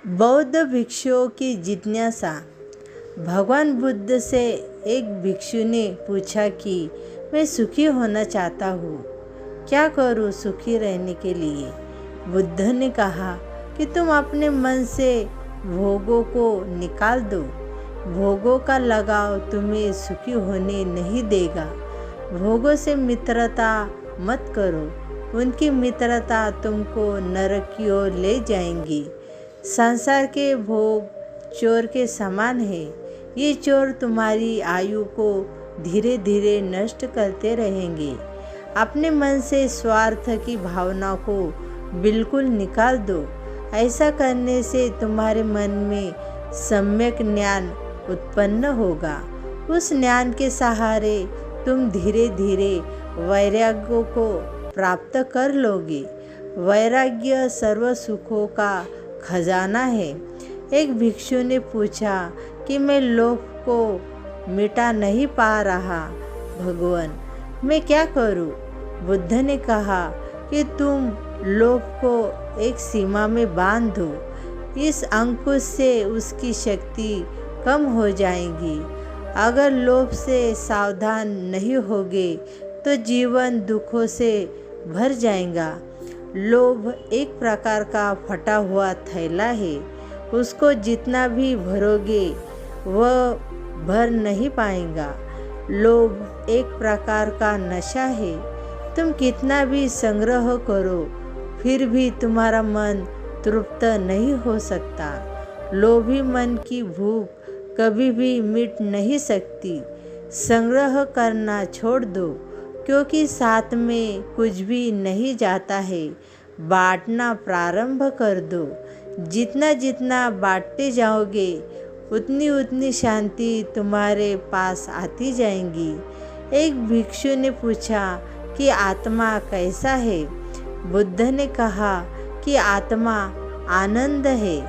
बौद्ध भिक्षुओं की जिज्ञासा। भगवान बुद्ध से एक भिक्षु ने पूछा कि मैं सुखी होना चाहता हूँ, क्या करूँ सुखी रहने के लिए। बुद्ध ने कहा कि तुम अपने मन से भोगों को निकाल दो। भोगों का लगाव तुम्हें सुखी होने नहीं देगा। भोगों से मित्रता मत करो, उनकी मित्रता तुमको नरक की ओर ले जाएंगी। संसार के भोग चोर के समान है। ये चोर तुम्हारी आयु को धीरे धीरे नष्ट करते रहेंगे। अपने मन से स्वार्थ की भावना को बिल्कुल निकाल दो। ऐसा करने से तुम्हारे मन में सम्यक ज्ञान उत्पन्न होगा। उस ज्ञान के सहारे तुम धीरे धीरे वैराग्य को प्राप्त कर लोगे। वैराग्य सर्व सुखों का खजाना है। एक भिक्षु ने पूछा कि मैं लोभ को मिटा नहीं पा रहा, भगवान मैं क्या करूं। बुद्ध ने कहा कि तुम लोभ को एक सीमा में बांध दो। इस अंकुश से उसकी शक्ति कम हो जाएगी। अगर लोभ से सावधान नहीं होगे तो जीवन दुखों से भर जाएगा। लोभ एक प्रकार का फटा हुआ थैला है। उसको जितना भी भरोगे वह भर नहीं पाएगा। लोभ एक प्रकार का नशा है। तुम कितना भी संग्रह करो फिर भी तुम्हारा मन तृप्त नहीं हो सकता। लोभी मन की भूख कभी भी मिट नहीं सकती। संग्रह करना छोड़ दो, क्योंकि साथ में कुछ भी नहीं जाता है। बांटना प्रारंभ कर दो। जितना जितना बांटते जाओगे उतनी उतनी शांति तुम्हारे पास आती जाएंगी। एक भिक्षु ने पूछा कि आत्मा कैसा है। बुद्ध ने कहा कि आत्मा आनंद है,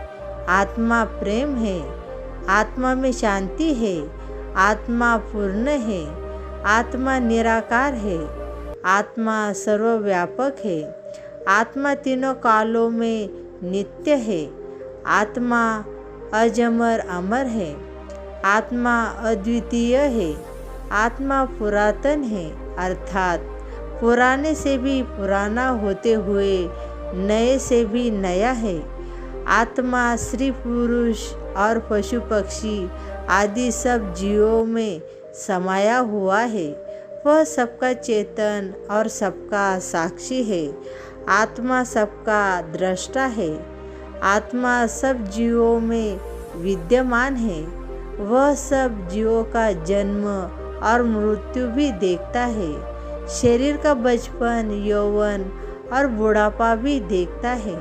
आत्मा प्रेम है, आत्मा में शांति है, आत्मा पूर्ण है, आत्मा निराकार है, आत्मा सर्वव्यापक है, आत्मा तीनों कालों में नित्य है, आत्मा अजमर अमर है, आत्मा अद्वितीय है, आत्मा पुरातन है, अर्थात पुराने से भी पुराना होते हुए नए से भी नया है। आत्मा स्त्री पुरुष और पशु पक्षी आदि सब जीवों में समाया हुआ है। वह सबका चेतन और सबका साक्षी है। आत्मा सबका दृष्टा है। आत्मा सब जीवों में विद्यमान है। वह सब जीवों का जन्म और मृत्यु भी देखता है। शरीर का बचपन, यौवन और बुढ़ापा भी देखता है।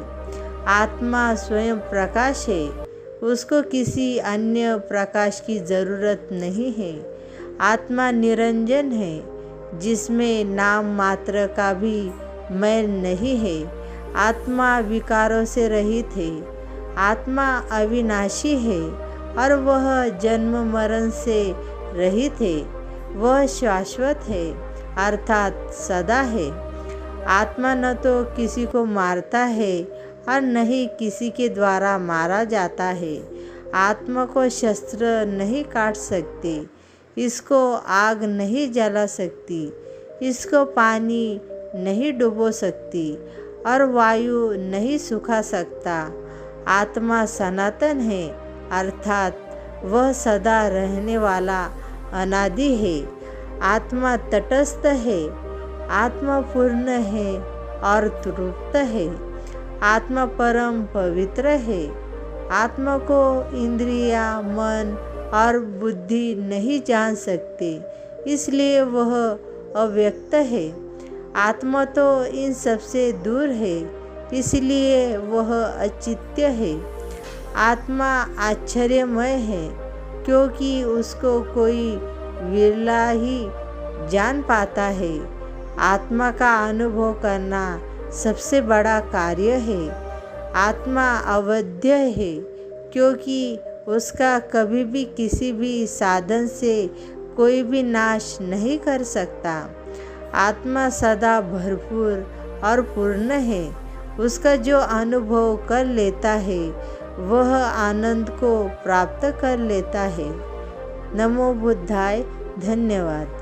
आत्मा स्वयं प्रकाश है। उसको किसी अन्य प्रकाश की जरूरत नहीं है। आत्मा निरंजन है, जिसमें नाम मात्र का भी मैल नहीं है। आत्मा विकारों से रहित है। आत्मा अविनाशी है और वह जन्म मरण से रहित है। वह शाश्वत है, अर्थात सदा है। आत्मा न तो किसी को मारता है और न ही किसी के द्वारा मारा जाता है। आत्मा को शस्त्र नहीं काट सकते, इसको आग नहीं जला सकती, इसको पानी नहीं डुबो सकती और वायु नहीं सुखा सकता। आत्मा सनातन है, अर्थात वह सदा रहने वाला अनादि है। आत्मा तटस्थ है। आत्मा पूर्ण है और तृप्त है। आत्मा परम पवित्र है। आत्मा को इंद्रिया, मन और बुद्धि नहीं जान सकते, इसलिए वह अव्यक्त है। आत्मा तो इन सबसे दूर है, इसलिए वह अचित्य है। आत्मा आश्चर्यमय है, क्योंकि उसको कोई विरला ही जान पाता है। आत्मा का अनुभव करना सबसे बड़ा कार्य है। आत्मा अवध्य है, क्योंकि उसका कभी भी किसी भी साधन से कोई भी नाश नहीं कर सकता। आत्मा सदा भरपूर और पूर्ण है। उसका जो अनुभव कर लेता है वह आनंद को प्राप्त कर लेता है। नमो बुद्धाय। धन्यवाद।